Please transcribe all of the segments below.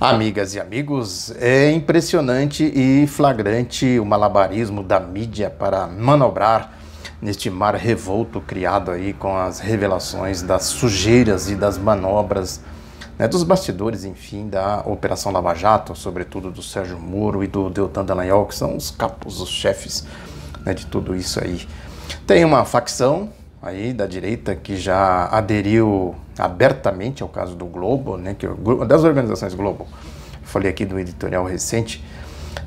Amigas e amigos, é impressionante e flagrante o malabarismo da mídia para manobrar neste mar revolto criado aí com as revelações das sujeiras e das manobras, né, dos bastidores, enfim, da Operação Lava Jato, sobretudo do Sérgio Moro e do Deltan Dallagnol, que são os capos, os chefes, né, de tudo isso aí. Tem uma facção aí da direita que já aderiu abertamente ao caso do Globo, né, das organizações Globo. Falei aqui do editorial recente,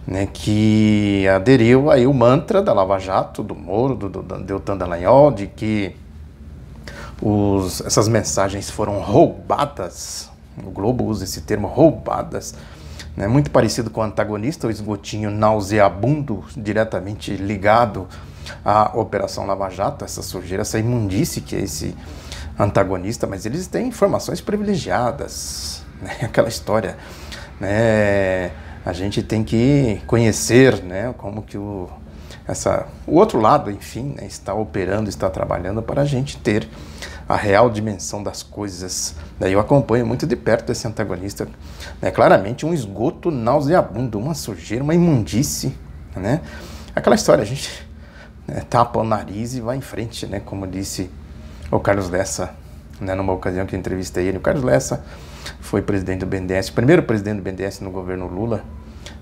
né, que aderiu aí o mantra da Lava Jato, do Moro, do Deltan Dallagnol, de que essas mensagens foram roubadas. O Globo usa esse termo, roubadas, né, muito parecido com o antagonista, o esgotinho nauseabundo, diretamente ligado à Operação Lava Jato, essa sujeira, essa imundície que é esse antagonista, mas eles têm informações privilegiadas, né, aquela história, né, a gente tem que conhecer, né, como que o outro lado, enfim, né, está operando, está trabalhando para a gente ter a real dimensão das coisas. Daí eu acompanho muito de perto esse antagonista, né, claramente um esgoto nauseabundo, uma sujeira, uma imundície, né, aquela história, a gente, né, tapa o nariz e vai em frente, né, como disse o Carlos Lessa, né, numa ocasião que eu entrevistei ele. O Carlos Lessa foi presidente do BNDES, o primeiro presidente do BNDES no governo Lula,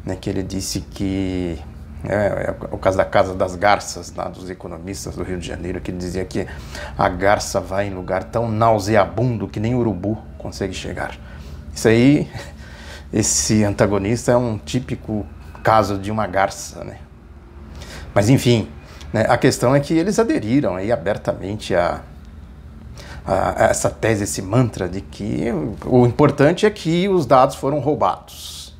né, que ele disse que é o caso da Casa das Garças, lá dos economistas do Rio de Janeiro, que ele dizia que a garça vai em lugar tão nauseabundo que nem o urubu consegue chegar. Isso aí, esse antagonista é um típico caso de uma garça, né? Mas enfim, né, a questão é que eles aderiram aí abertamente a essa tese, esse mantra de que o importante é que os dados foram roubados.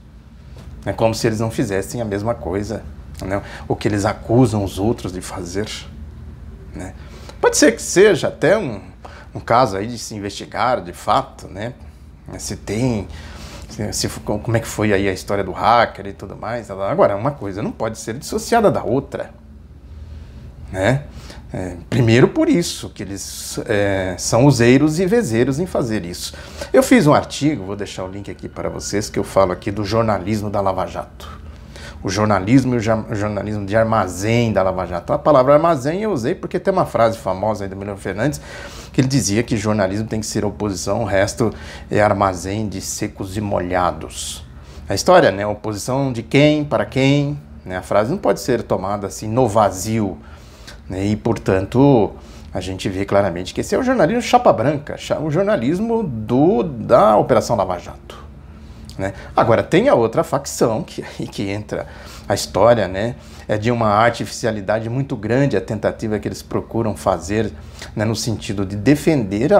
É como se eles não fizessem a mesma coisa, né? O que eles acusam os outros de fazer, né? Pode ser que seja até um caso aí de se investigar de fato, né? Como é que foi aí a história do hacker e tudo mais. Agora, uma coisa não pode ser dissociada da outra, né? Primeiro por isso, que eles são useiros e vezeiros em fazer isso. Eu fiz um artigo, vou deixar o link aqui para vocês, que eu falo aqui do jornalismo da Lava Jato. O jornalismo e o jornalismo de armazém da Lava Jato. A palavra armazém eu usei porque tem uma frase famosa aí do Milton Fernandes, que ele dizia que jornalismo tem que ser oposição, o resto é armazém de secos e molhados. A história, né? Oposição de quem, para quem, né? A frase não pode ser tomada assim no vazio, né? E, portanto, a gente vê claramente que esse é o jornalismo chapa branca, o jornalismo da Operação Lava Jato, né? Agora, tem a outra facção que entra a história, né? É de uma artificialidade muito grande a tentativa que eles procuram fazer, né, no sentido de defender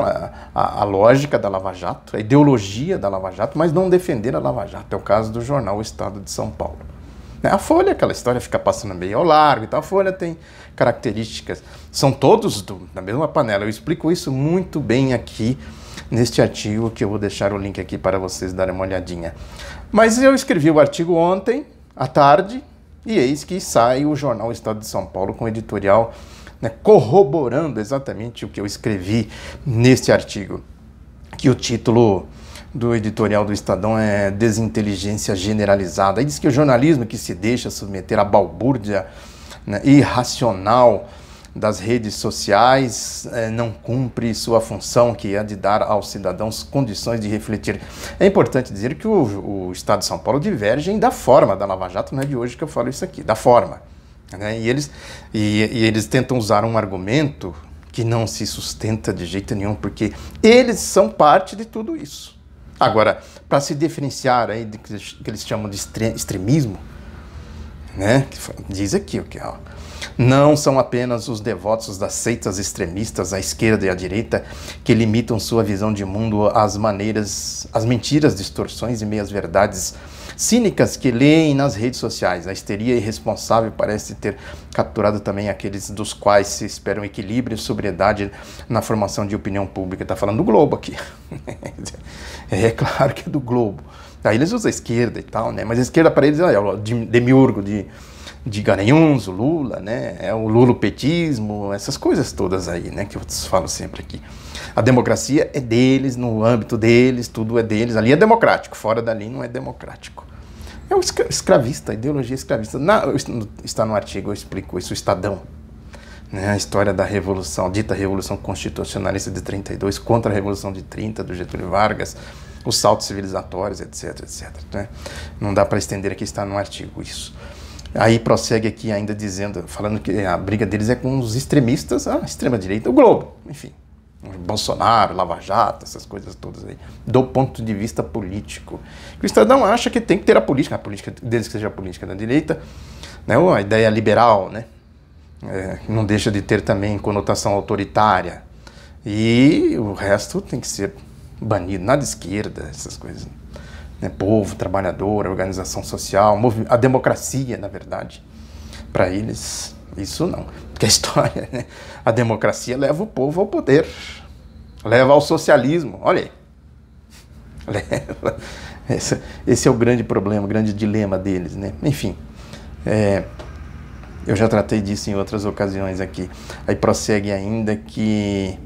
a lógica da Lava Jato, a ideologia da Lava Jato, mas não defender a Lava Jato. É o caso do jornal O Estado de São Paulo. A Folha, aquela história, fica passando meio ao largo e tal. A Folha tem características, são todos da mesma panela. Eu explico isso muito bem aqui neste artigo, que eu vou deixar o link aqui para vocês darem uma olhadinha. Mas eu escrevi o artigo ontem, à tarde, e eis que sai o jornal O Estado de São Paulo com editorial, né, corroborando exatamente o que eu escrevi neste artigo, que o título do editorial do Estadão é Desinteligência Generalizada. Aí diz que o jornalismo que se deixa submeter à balbúrdia, né, irracional das redes sociais não cumpre sua função, que é de dar aos cidadãos condições de refletir. É importante dizer que o Estado de São Paulo diverge da forma da Lava Jato, não é de hoje que eu falo isso aqui, da forma, né? E eles tentam usar um argumento que não se sustenta de jeito nenhum, porque eles são parte de tudo isso. Agora, para se diferenciar aí do que eles chamam de extremismo, né? Diz aqui o que é. Não são apenas os devotos das seitas extremistas à esquerda e à direita que limitam sua visão de mundo às mentiras, distorções e meias-verdades cínicas que leem nas redes sociais. A histeria irresponsável parece ter capturado também aqueles dos quais se esperam equilíbrio e sobriedade na formação de opinião pública. Está falando do Globo aqui. É claro que é do Globo. Aí eles usam a esquerda e tal, né? Mas a esquerda para eles é o demiurgo de Garanhuns, o Lula, né? É o lulopetismo, essas coisas todas aí, né? Que eu falo sempre aqui. A democracia é deles, no âmbito deles, tudo é deles. Ali é democrático, fora dali não é democrático. É o escravista, a ideologia escravista. Está no artigo, eu explico isso, o Estadão. Né? A história da revolução, dita revolução constitucionalista de 32 contra a revolução de 30 do Getúlio Vargas, os saltos civilizatórios, etc, etc. Né? Não dá para estender aqui, está no artigo isso. Aí prossegue aqui ainda dizendo, falando que a briga deles é com os extremistas, a extrema-direita, o Globo, enfim. Bolsonaro, Lava Jato, essas coisas todas aí, do ponto de vista político. O Estadão acha que tem que ter a política deles que seja a política da direita, né? A ideia liberal, né? Não deixa de ter também conotação autoritária. E o resto tem que ser banido, nada esquerda, essas coisas. Né? Povo, trabalhador, organização social, a democracia, na verdade. Para eles, isso não. Porque a história, né? A democracia leva o povo ao poder. Leva ao socialismo. Olha aí. Leva. Esse é o grande problema, o grande dilema deles, né? Enfim. Eu já tratei disso em outras ocasiões aqui. Aí prossegue ainda que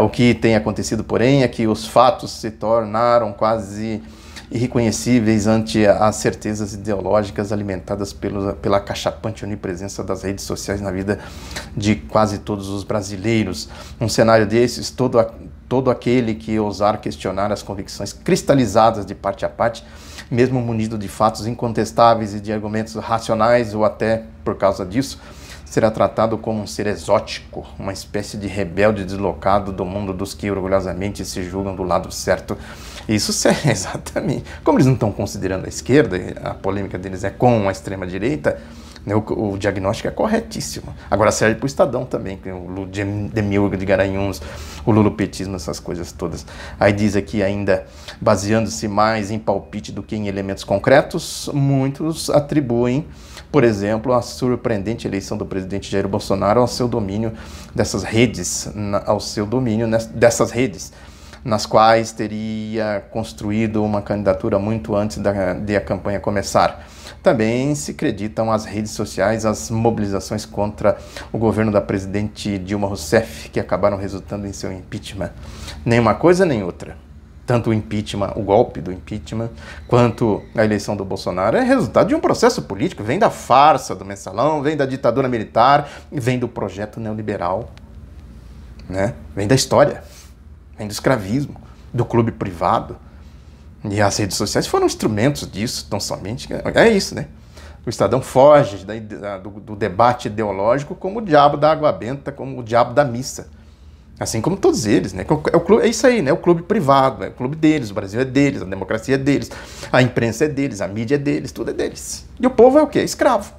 o que tem acontecido, porém, é que os fatos se tornaram quase irreconhecíveis ante as certezas ideológicas alimentadas pela acachapante onipresença das redes sociais na vida de quase todos os brasileiros. Num cenário desses, todo aquele que ousar questionar as convicções cristalizadas de parte a parte, mesmo munido de fatos incontestáveis e de argumentos racionais, ou até por causa disso, será tratado como um ser exótico, uma espécie de rebelde deslocado do mundo dos que orgulhosamente se julgam do lado certo. Isso é exatamente. Como eles não estão considerando a esquerda, a polêmica deles é com a extrema-direita, né, o diagnóstico é corretíssimo. Agora serve para o Estadão também, o Demiurgo de Garanhuns, o lulopetismo, essas coisas todas. Aí diz aqui ainda, baseando-se mais em palpite do que em elementos concretos, muitos atribuem, por exemplo, a surpreendente eleição do presidente Jair Bolsonaro ao seu domínio dessas redes, dessas redes, nas quais teria construído uma candidatura muito antes de a campanha começar. Também se acreditam as redes sociais, as mobilizações contra o governo da presidente Dilma Rousseff, que acabaram resultando em seu impeachment. Nem uma coisa nem outra. Tanto o impeachment, o golpe do impeachment, quanto a eleição do Bolsonaro é resultado de um processo político, vem da farsa do mensalão, vem da ditadura militar, vem do projeto neoliberal, né? Vem da história, vem do escravismo, do clube privado. E as redes sociais foram instrumentos disso, tão somente. É isso, né? O Estadão foge do debate ideológico como o diabo da água benta, como o diabo da missa. Assim como todos eles, né? É isso aí, né? O clube privado, é o clube deles, o Brasil é deles, a democracia é deles, a imprensa é deles, a mídia é deles, tudo é deles. E o povo é o quê? Escravo.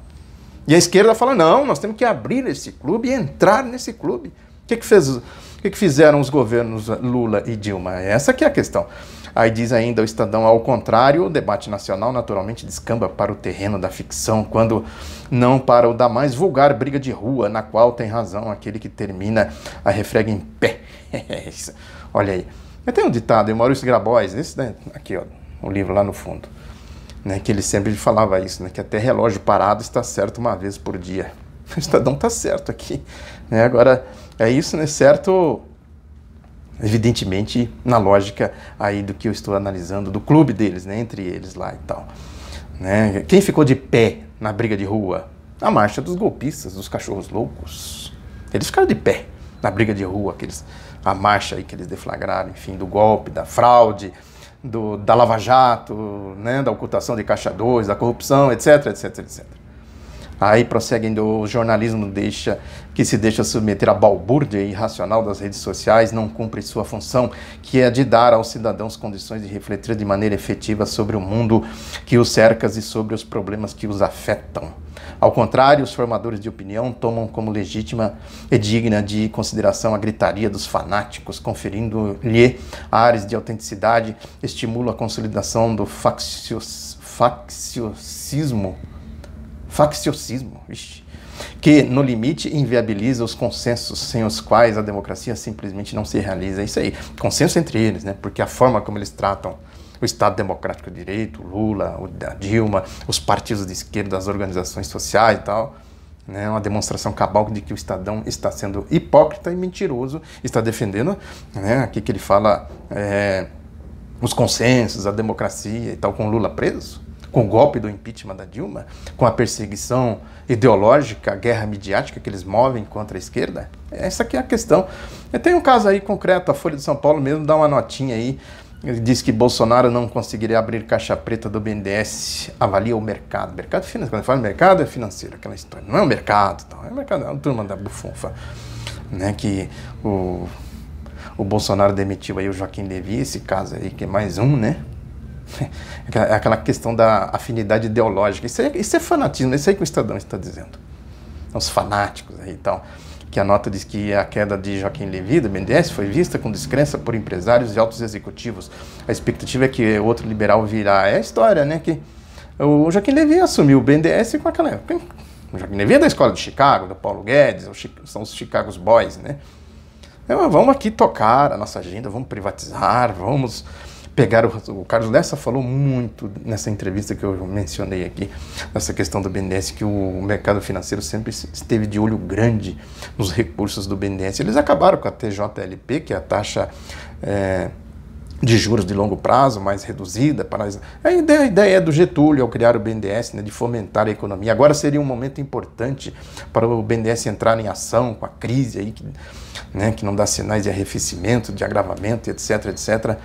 E a esquerda fala, não, nós temos que abrir esse clube e entrar nesse clube. O que fizeram os governos Lula e Dilma? Essa que é a questão. Aí diz ainda o Estadão, ao contrário, o debate nacional naturalmente descamba para o terreno da ficção, quando não para o da mais vulgar briga de rua, na qual tem razão aquele que termina a refrega em pé. Olha aí. Tem um ditado, e Maurício Grabois, esse, né, aqui, ó, o livro lá no fundo, né, que ele sempre falava isso, né, que até relógio parado está certo uma vez por dia. O Estadão está certo aqui. Né, agora, é isso, né, certo... evidentemente, na lógica aí do que eu estou analisando, do clube deles, né, entre eles lá e tal. Né? Quem ficou de pé na briga de rua? A marcha dos golpistas, dos cachorros loucos. Eles ficaram de pé na briga de rua, a marcha aí que eles deflagraram, enfim, do golpe, da fraude, da Lava Jato, né, da ocultação de Caixa 2, da corrupção, etc, etc, etc. Aí prosseguem o jornalismo que se deixa submeter à balbúrdia irracional das redes sociais, não cumpre sua função, que é de dar aos cidadãos condições de refletir de maneira efetiva sobre o mundo que os cerca e sobre os problemas que os afetam. Ao contrário, os formadores de opinião tomam como legítima e digna de consideração a gritaria dos fanáticos, conferindo-lhe ares de autenticidade, estimula a consolidação do facciosismo, que, no limite, inviabiliza os consensos sem os quais a democracia simplesmente não se realiza. É isso aí, consenso entre eles, né? Porque a forma como eles tratam o Estado Democrático de Direito, o Lula, a Dilma, os partidos de esquerda, as organizações sociais e tal. Né, uma demonstração cabal de que o Estadão está sendo hipócrita e mentiroso, está defendendo, né, aqui que ele fala os consensos, a democracia e tal, com Lula preso, com o golpe do impeachment da Dilma, com a perseguição ideológica, a guerra midiática que eles movem contra a esquerda. Essa aqui é a questão. Tem um caso aí concreto, a Folha de São Paulo mesmo dá uma notinha aí. Ele diz que Bolsonaro não conseguiria abrir caixa preta do BNDES, avalia o mercado. Mercado financeiro. Quando fala mercado, é financeiro, aquela história. Não é o mercado, não. É o mercado, é uma turma da bufunfa. Né, que o Bolsonaro demitiu aí o Joaquim Levy, esse caso aí, que é mais um, né? É aquela questão da afinidade ideológica. Isso é fanatismo, isso aí que o Estadão está dizendo. Os fanáticos aí e tal. Que a nota diz que a queda de Joaquim Levy, do BNDES, foi vista com descrença por empresários e altos executivos. A expectativa é que outro liberal virá. É a história, né? Que o Joaquim Levy assumiu o BNDES com aquela... O Joaquim Levy é da escola de Chicago, do Paulo Guedes, são os Chicago Boys, né? Então, vamos aqui tocar a nossa agenda, vamos privatizar, vamos... pegar o Carlos Lessa falou muito nessa entrevista que eu mencionei aqui, nessa questão do BNDES, que o mercado financeiro sempre esteve de olho grande nos recursos do BNDES. Eles acabaram com a TJLP, que é a taxa de juros de longo prazo, mais reduzida. A ideia é do Getúlio, ao criar o BNDES, né, de fomentar a economia. Agora seria um momento importante para o BNDES entrar em ação com a crise aí, que não dá sinais de arrefecimento, de agravamento, etc, etc.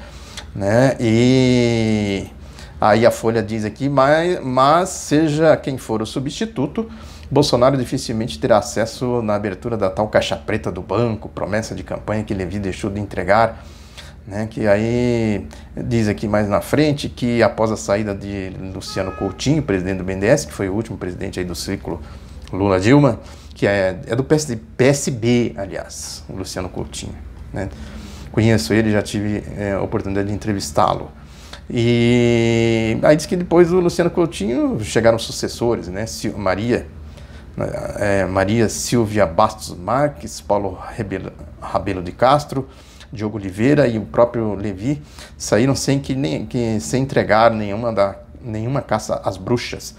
Né? E aí a Folha diz aqui, mas seja quem for o substituto, Bolsonaro dificilmente terá acesso na abertura da tal caixa preta do banco, promessa de campanha que Levy deixou de entregar, né? Que aí diz aqui mais na frente que após a saída de Luciano Coutinho, presidente do BNDES, que foi o último presidente aí do ciclo Lula-Dilma, que é do PSB, aliás, o Luciano Coutinho, né? Conheço ele, já tive a oportunidade de entrevistá-lo. E aí diz que depois do Luciano Coutinho chegaram sucessores, né? Maria Silvia Bastos Marques, Paulo Rabelo de Castro, Diogo Oliveira e o próprio Levy saíram sem entregar nenhuma caça às bruxas.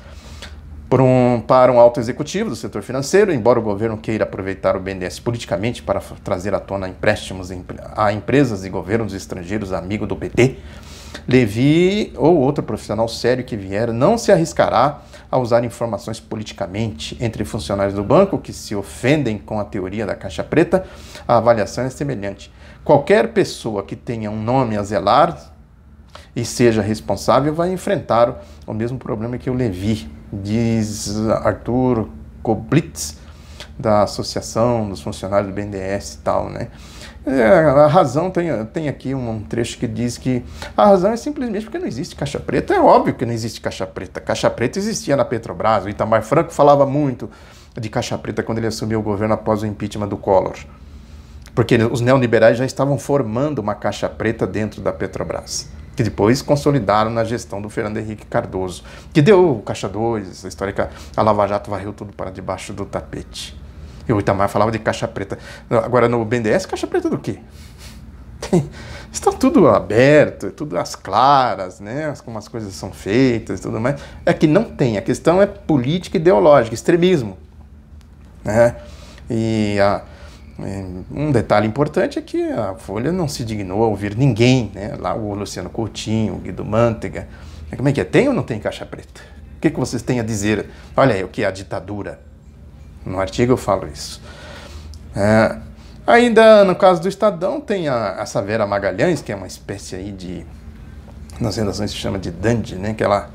Para um alto executivo do setor financeiro, embora o governo queira aproveitar o BNDES politicamente para trazer à tona empréstimos a empresas e governos estrangeiros amigos do PT, Levy ou outro profissional sério que vier não se arriscará a usar informações politicamente. Entre funcionários do banco que se ofendem com a teoria da caixa preta, a avaliação é semelhante. Qualquer pessoa que tenha um nome a zelar e seja responsável vai enfrentar o mesmo problema que o Levy, diz Arthur Koblitz, da Associação dos Funcionários do BNDES e tal, né? A razão, tem aqui um trecho que diz que a razão é simplesmente porque não existe caixa preta. É óbvio que não existe caixa preta. Caixa preta existia na Petrobras. O Itamar Franco falava muito de caixa preta quando ele assumiu o governo após o impeachment do Collor. Porque os neoliberais já estavam formando uma caixa preta dentro da Petrobras, que depois consolidaram na gestão do Fernando Henrique Cardoso, que deu o Caixa 2, essa história que a Lava Jato varreu tudo para debaixo do tapete. E o Itamar falava de caixa preta. Agora no BNDES, caixa preta do quê? Está tudo aberto, tudo às claras, né? Como as coisas são feitas e tudo mais. É que não tem, a questão é política ideológica, extremismo, né? Um detalhe importante é que a Folha não se dignou a ouvir ninguém, né? Lá o Luciano Coutinho, o Guido Mantega. Como é que é? Tem ou não tem caixa preta? O que vocês têm a dizer? Olha aí, o que é a ditadura? No artigo eu falo isso. Ainda no caso do Estadão, tem essa Vera Magalhães, que é uma espécie aí de... Nas redações se chama de dandy, né? Que ela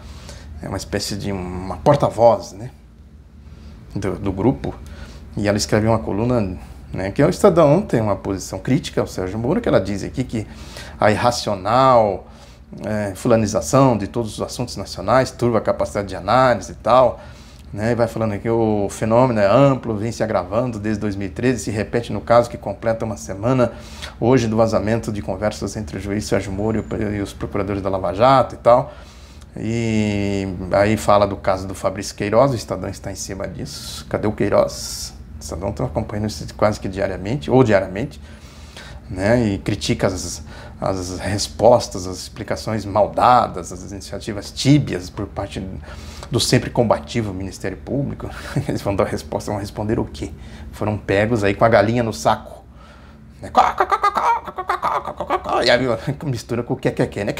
é uma espécie de uma porta-voz, né? Do grupo. E ela escreveu uma coluna... Né, que o Estadão tem uma posição crítica ao Sérgio Moro, que ela diz aqui que a irracional fulanização de todos os assuntos nacionais turva a capacidade de análise e tal, né, e vai falando que o fenômeno é amplo, vem se agravando desde 2013, se repete no caso que completa uma semana hoje do vazamento de conversas entre o juiz Sérgio Moro e os procuradores da Lava Jato e tal. E aí fala do caso do Fabrício Queiroz, o Estadão está em cima disso. Cadê o Queiroz? O Estadão está acompanhando isso quase que diariamente, né, e critica as respostas, as explicações maldadas, as iniciativas tíbias por parte do sempre combativo Ministério Público. Eles vão dar a resposta, vão responder o quê? Foram pegos aí com a galinha no saco. E aí mistura com o que, né?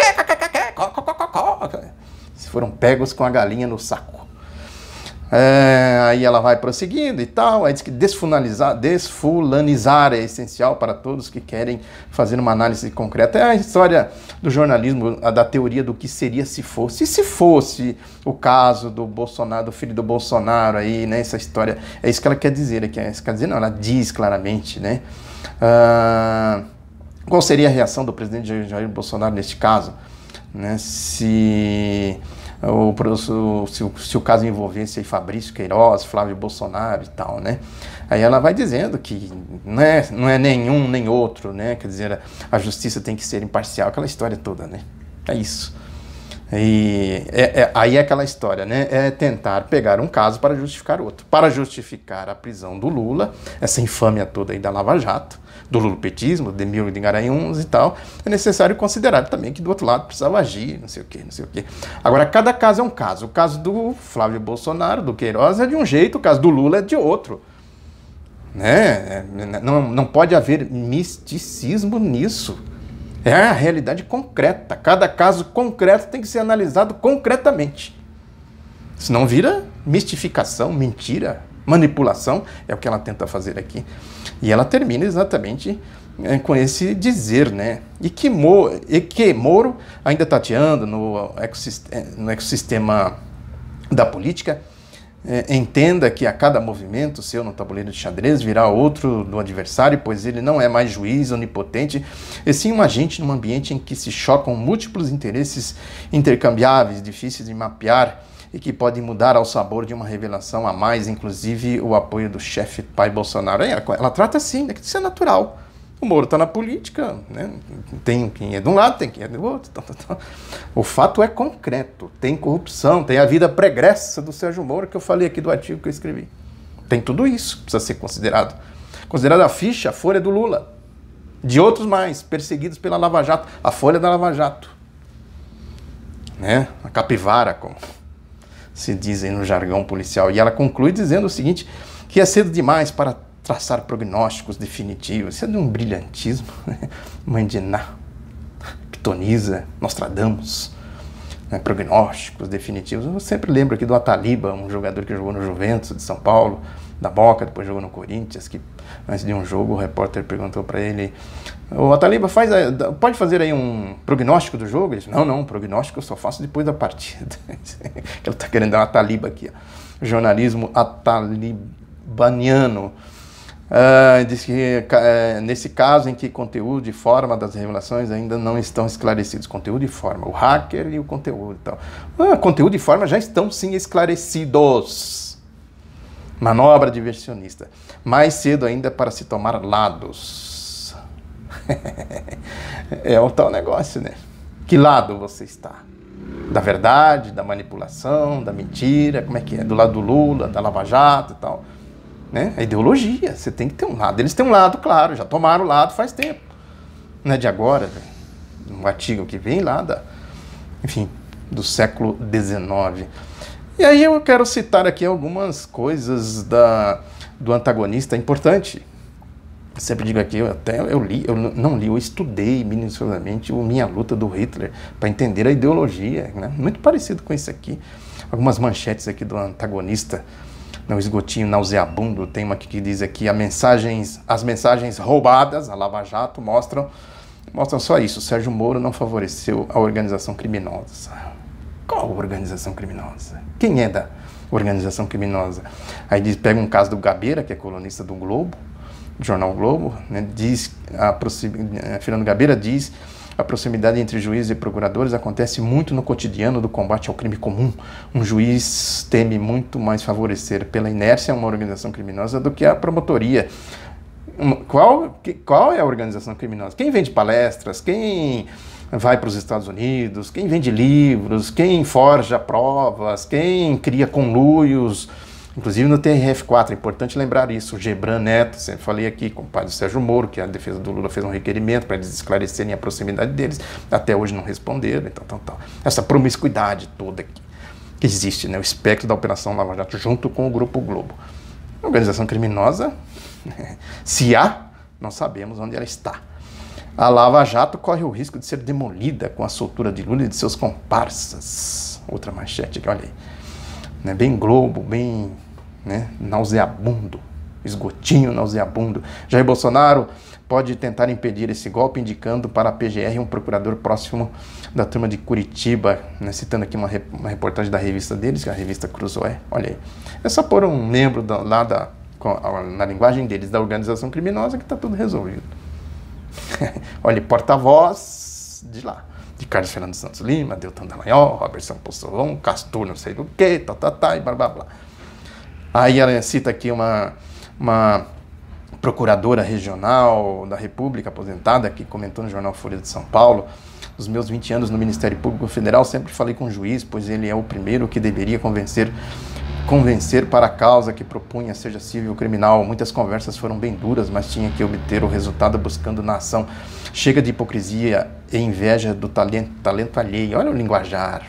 Foram pegos com a galinha no saco. Aí ela vai prosseguindo e tal, aí diz que desfulanizar é essencial para todos que querem fazer uma análise concreta. É a história do jornalismo, da teoria do que seria se fosse. E se fosse o caso do Bolsonaro, do filho do Bolsonaro aí, né, essa história, é isso que ela quer dizer aqui. Quer dizer, não, ela diz claramente, né? Qual seria a reação do presidente Jair Bolsonaro neste caso, né, se o caso envolvesse aí Fabrício Queiroz, Flávio Bolsonaro e tal, né? Aí ela vai dizendo que não é nenhum nem outro, né? Quer dizer, a justiça tem que ser imparcial, aquela história toda, né? É isso. E aí é aquela história, né? É tentar pegar um caso para justificar outro. Para justificar a prisão do Lula, essa infâmia toda aí da Lava Jato, do lulopetismo, de Emílio de Garanhuns e tal, é necessário considerar também que do outro lado precisava agir, não sei o quê, não sei o quê. Agora, cada caso é um caso. O caso do Flávio Bolsonaro, do Queiroz, é de um jeito, o caso do Lula é de outro. Né? Não pode haver misticismo nisso. É a realidade concreta. Cada caso concreto tem que ser analisado concretamente. Senão vira mistificação, mentira, manipulação, é o que ela tenta fazer aqui. E ela termina exatamente com esse dizer, né? E que Moro, ainda tateando no ecossistema da política, entenda que a cada movimento seu no tabuleiro de xadrez virá outro do adversário, pois ele não é mais juiz onipotente, e sim um agente num ambiente em que se chocam múltiplos interesses intercambiáveis, difíceis de mapear, e que podem mudar ao sabor de uma revelação a mais, inclusive o apoio do chefe pai Bolsonaro. Ela trata assim, né, que isso é natural. O Moro está na política, né? Tem quem é de um lado, tem quem é do outro. O fato é concreto, tem corrupção, tem a vida pregressa do Sérgio Moro, que eu falei aqui do artigo que eu escrevi. Tem tudo isso, precisa ser considerado. Considerado a ficha, a folha do Lula. De outros mais, perseguidos pela Lava Jato, a folha da Lava Jato. Né? A capivara, como se dizem no jargão policial. E ela conclui dizendo o seguinte, que é cedo demais para traçar prognósticos definitivos. Isso é de um brilhantismo. Mãe de Ná, Pitoniza, Nostradamus, né? Prognósticos definitivos. Eu sempre lembro aqui do Ataliba, um jogador que jogou no Juventus de São Paulo, da Boca, depois jogou no Corinthians, que antes de um jogo o repórter perguntou para ele: "Ô Ataliba, pode fazer aí um prognóstico do jogo?" Ele disse: não, prognóstico eu só faço depois da partida. Ele está querendo dar uma Ataliba aqui, ó. Jornalismo atalibaniano. Diz que nesse caso em que conteúdo e forma das revelações ainda não estão esclarecidos. Conteúdo e forma, o hacker e o conteúdo e tal. Conteúdo e forma já estão sim esclarecidos. Manobra diversionista. Mais cedo ainda para se tomar lados. É o tal negócio, né? Que lado você está? Da verdade, da manipulação, da mentira, como é que é? Do lado do Lula, da Lava Jato e tal. Né? A ideologia, você tem que ter um lado. Eles têm um lado, claro, já tomaram o lado faz tempo. Não é de agora, um artigo que vem lá, enfim, do século XIX. E aí eu quero citar aqui algumas coisas do antagonista importante. Eu sempre digo aqui, eu estudei minuciosamente Minha Luta do Hitler para entender a ideologia, né? Muito parecido com isso aqui. Algumas manchetes aqui do antagonista. No esgotinho nauseabundo, tem uma que diz aqui: as mensagens roubadas, a Lava Jato, mostram só isso. Sérgio Moro não favoreceu a organização criminosa. Qual organização criminosa? Quem é da organização criminosa? Aí pega um caso do Gabeira, que é colunista do Globo, do jornal Globo, né? Fernando Gabeira diz: a proximidade entre juízes e procuradores acontece muito no cotidiano do combate ao crime comum. Um juiz teme muito mais favorecer pela inércia uma organização criminosa do que a promotoria. Qual é a organização criminosa? Quem vende palestras, quem vai para os Estados Unidos, quem vende livros, quem forja provas, quem cria conluios Inclusive no TRF4, é importante lembrar isso, o Gebran Neto, sempre falei aqui, com o pai do Sérgio Moro, que a defesa do Lula fez um requerimento para eles esclarecerem a proximidade deles, até hoje não responderam, tal. Essa promiscuidade toda aqui, que existe, né, o espectro da Operação Lava Jato junto com o Grupo Globo. A organização criminosa, se há, não sabemos onde ela está. A Lava Jato corre o risco de ser demolida com a soltura de Lula e de seus comparsas. Outra manchete aqui, olha aí. Né, bem Globo, bem, né, nauseabundo, esgotinho nauseabundo. Jair Bolsonaro pode tentar impedir esse golpe, indicando para a PGR um procurador próximo da turma de Curitiba, né, citando aqui uma reportagem da revista deles, que é a revista Cruzoé. Olha aí. É só pôr um membro na linguagem deles, da organização criminosa, que está tudo resolvido. Olha, porta-voz de lá. De Carlos Fernando Santos Lima, Deltan Dallagnol, Robertson Possolon, Castor não sei do que, e blá blá blá. Aí ela cita aqui uma procuradora regional da República, aposentada, que comentou no jornal Folha de São Paulo: nos meus 20 anos no Ministério Público Federal, sempre falei com o juiz, pois ele é o primeiro que deveria convencer para a causa que propunha, seja civil ou criminal. Muitas conversas foram bem duras, mas tinha que obter o resultado buscando na ação. Chega de hipocrisia e inveja do talento alheio. Olha o linguajar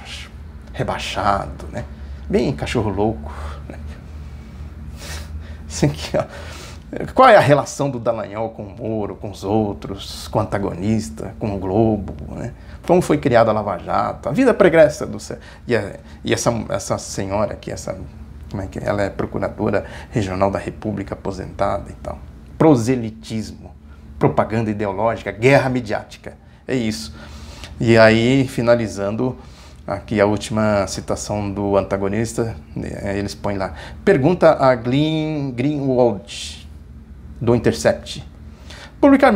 rebaixado, né? Bem cachorro louco. Né? Assim que, ó. Qual é a relação do Dallagnol com o Moro, com os outros, com o antagonista, com o Globo, né? Como foi criada a Lava Jato, a vida pregressa do... E essa senhora aqui, ela é procuradora regional da República, aposentada e tal. Proselitismo, propaganda ideológica, guerra midiática, é isso. E aí, finalizando, aqui a última citação do antagonista, eles põem lá: pergunta a Glenn Greenwald, do Intercept: publicar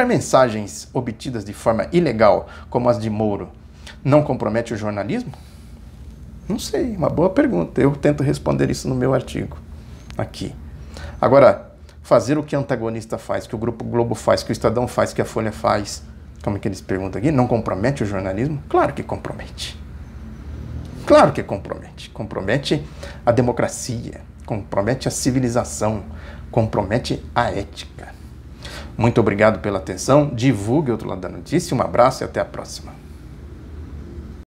mensagens obtidas de forma ilegal, como as de Moro, não compromete o jornalismo? Não sei, uma boa pergunta. Eu tento responder isso no meu artigo aqui. Agora, fazer o que o antagonista faz, que o Grupo Globo faz, que o Estadão faz, que a Folha faz, como é que eles perguntam aqui, não compromete o jornalismo? Claro que compromete. Claro que compromete. Compromete a democracia, compromete a civilização, compromete a ética. Muito obrigado pela atenção, divulgue o Outro Lado da Notícia, um abraço e até a próxima.